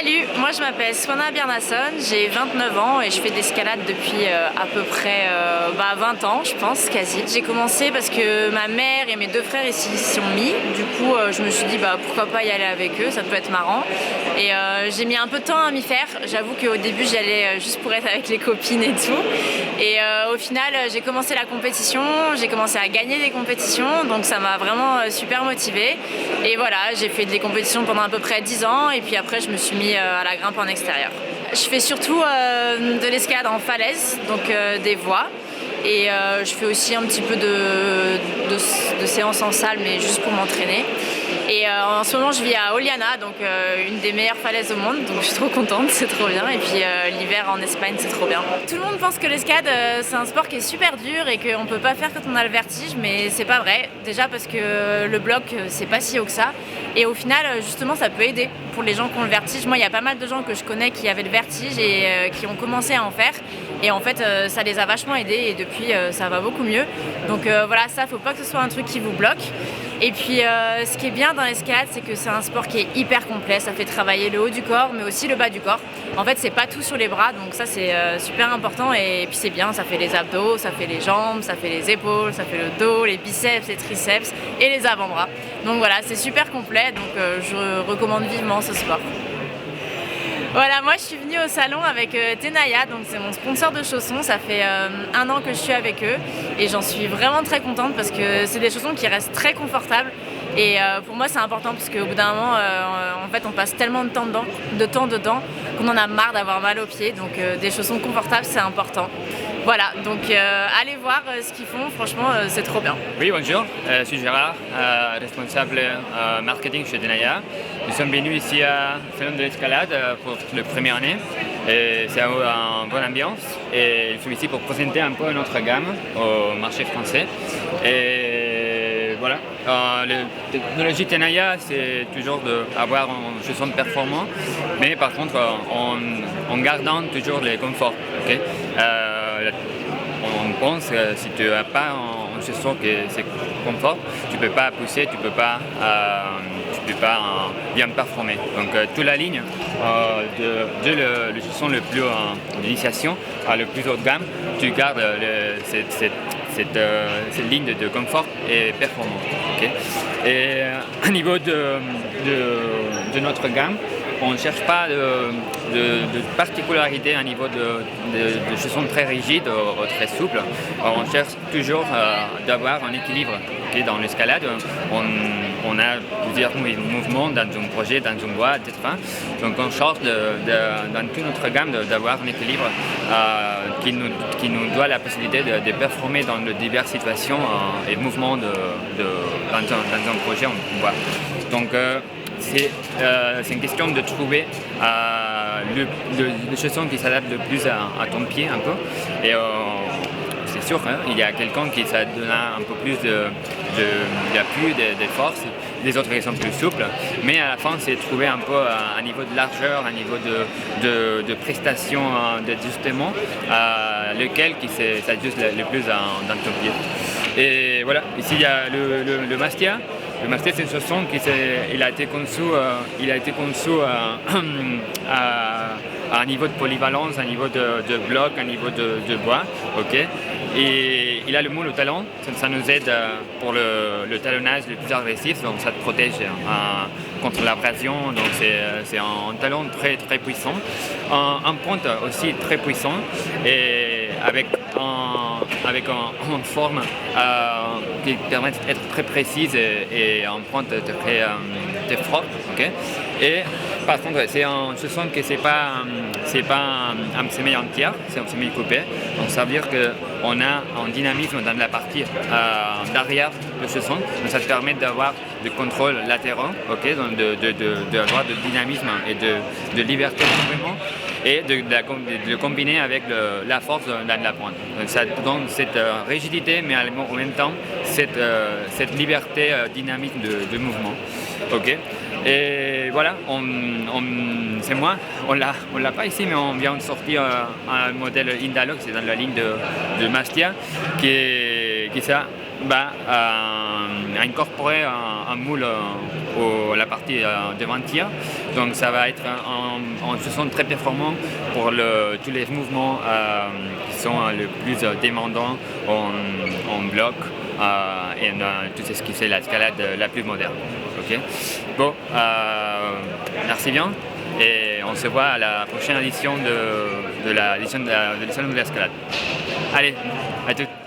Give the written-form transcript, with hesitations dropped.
Salut, moi je m'appelle Swana Bjarnason, j'ai 29 ans et je fais de l'escalade depuis à peu près 20 ans, je pense, quasi. J'ai commencé parce que ma mère et mes deux frères ici s'y sont mis. Du coup, je me suis dit pourquoi pas y aller avec eux, ça peut être marrant. Et j'ai mis un peu de temps à m'y faire. J'avoue qu'au début, j'y allais juste pour être avec les copines et tout. Et au final, j'ai commencé la compétition, j'ai commencé à gagner des compétitions, donc ça m'a vraiment super motivée. Et voilà, j'ai fait des compétitions pendant à peu près 10 ans et puis après, je me suis mis à la grimpe en extérieur. Je fais surtout de l'escalade en falaise, donc des voies. Et je fais aussi un petit peu de séances en salle, mais juste pour m'entraîner. Et en ce moment, je vis à Oliana, donc une des meilleures falaises au monde, donc je suis trop contente, c'est trop bien. Et puis l'hiver en Espagne, c'est trop bien. Tout le monde pense que l'escalade, c'est un sport qui est super dur et qu'on peut pas faire quand on a le vertige, mais c'est pas vrai. Déjà parce que le bloc, c'est pas si haut que ça. Et au final, justement, ça peut aider pour les gens qui ont le vertige. Moi, il y a pas mal de gens que je connais qui avaient le vertige et qui ont commencé à en faire. Et en fait, ça les a vachement aidés et depuis, ça va beaucoup mieux. Donc voilà, ça, faut pas que ce soit un truc qui vous bloque. Et puis, ce qui est bien dans l'escalade, c'est que c'est un sport qui est hyper complet. Ça fait travailler le haut du corps, mais aussi le bas du corps. En fait, c'est pas tout sur les bras, donc ça, c'est super important. Et puis, c'est bien, ça fait les abdos, ça fait les jambes, ça fait les épaules, ça fait le dos, les biceps, les triceps et les avant-bras. Donc voilà, c'est super complet, donc je recommande vivement ce sport. Voilà, moi je suis venue au salon avec Tenaya, donc c'est mon sponsor de chaussons. Ça fait 1 an que je suis avec eux et j'en suis vraiment très contente parce que c'est des chaussons qui restent très confortables. Et pour moi c'est important parce qu'au bout d'un moment, en fait on passe tellement de temps dedans qu'on en a marre d'avoir mal aux pieds. Donc des chaussons confortables c'est important. Voilà, donc allez voir ce qu'ils font, franchement c'est trop bien. Oui, bonjour, je suis Gérard, responsable marketing chez Tenaya. Nous sommes venus ici à Salon de l'escalade pour la première année. C'est une bonne ambiance et nous sommes ici pour présenter un peu notre gamme au marché français. Et voilà, la technologie Tenaya, c'est toujours d'avoir un chausson performant, mais par contre en gardant toujours les conforts. Okay? On pense que si tu n'as pas un chausson qui est confort, tu ne peux pas pousser, tu ne peux pas bien performer. Donc toute la ligne le chausson le plus d'initiation à le plus haut de gamme, tu gardes cette ligne de confort et performance. Okay? Et au niveau de notre gamme, on ne cherche pas de particularité à niveau de chaussons très rigides ou très souples. On cherche toujours d'avoir un équilibre. Okay? Dans l'escalade, on a plusieurs mouvements dans un projet, dans une voie, etc. Donc on cherche dans toute notre gamme d'avoir un équilibre qui nous donne la possibilité de performer dans de diverses situations et mouvements dans un projet en voie. Donc c'est une question de trouver le chausson qui s'adapte le plus à ton pied un peu. Et c'est sûr, hein, il y a quelqu'un qui ça donne un peu plus d'appui, de force, les autres qui sont plus souples. Mais à la fin, c'est trouver un peu un niveau de largeur, un niveau de prestation, d'ajustement, lequel qui s'ajuste le plus dans ton pied. Et voilà, ici il y a le Mastia. Le Mastia, c'est un chausson il a été conçu à un niveau de polyvalence, à un niveau de bloc, à un niveau de bois. Okay? Et il a le moule au talon, ça nous aide pour le talonnage le plus agressif, donc ça te protège contre l'abrasion, donc c'est un talon très, très puissant. Un pointe aussi très puissant et avec une forme qui permet d'être très précise et en pointe très forte. Okay? Et par contre, c'est un chausson que c'est pas un semi entier, c'est un semi coupé. Donc ça veut dire qu'on a un dynamisme dans la partie derrière le chausson. Donc ça te permet d'avoir du contrôle latéraux, okay? Donc d'avoir de dynamisme et de liberté de mouvement et de le combiner avec la force dans la pointe. Donc ça donne cette rigidité, mais en même temps cette liberté dynamique de mouvement. Okay? Et voilà, c'est moi, on l'a pas ici, mais on vient de sortir un modèle Indalog, c'est dans la ligne de Mastia, qui ça incorporer un moule la partie devant tir. Donc ça va être en façon très performant pour tous les mouvements qui sont le plus demandants en bloc et tout ce qui c'est l'escalade la plus moderne. Okay. Bon, merci bien et on se voit à la prochaine édition de l'édition de l'escalade. Allez, à toutes.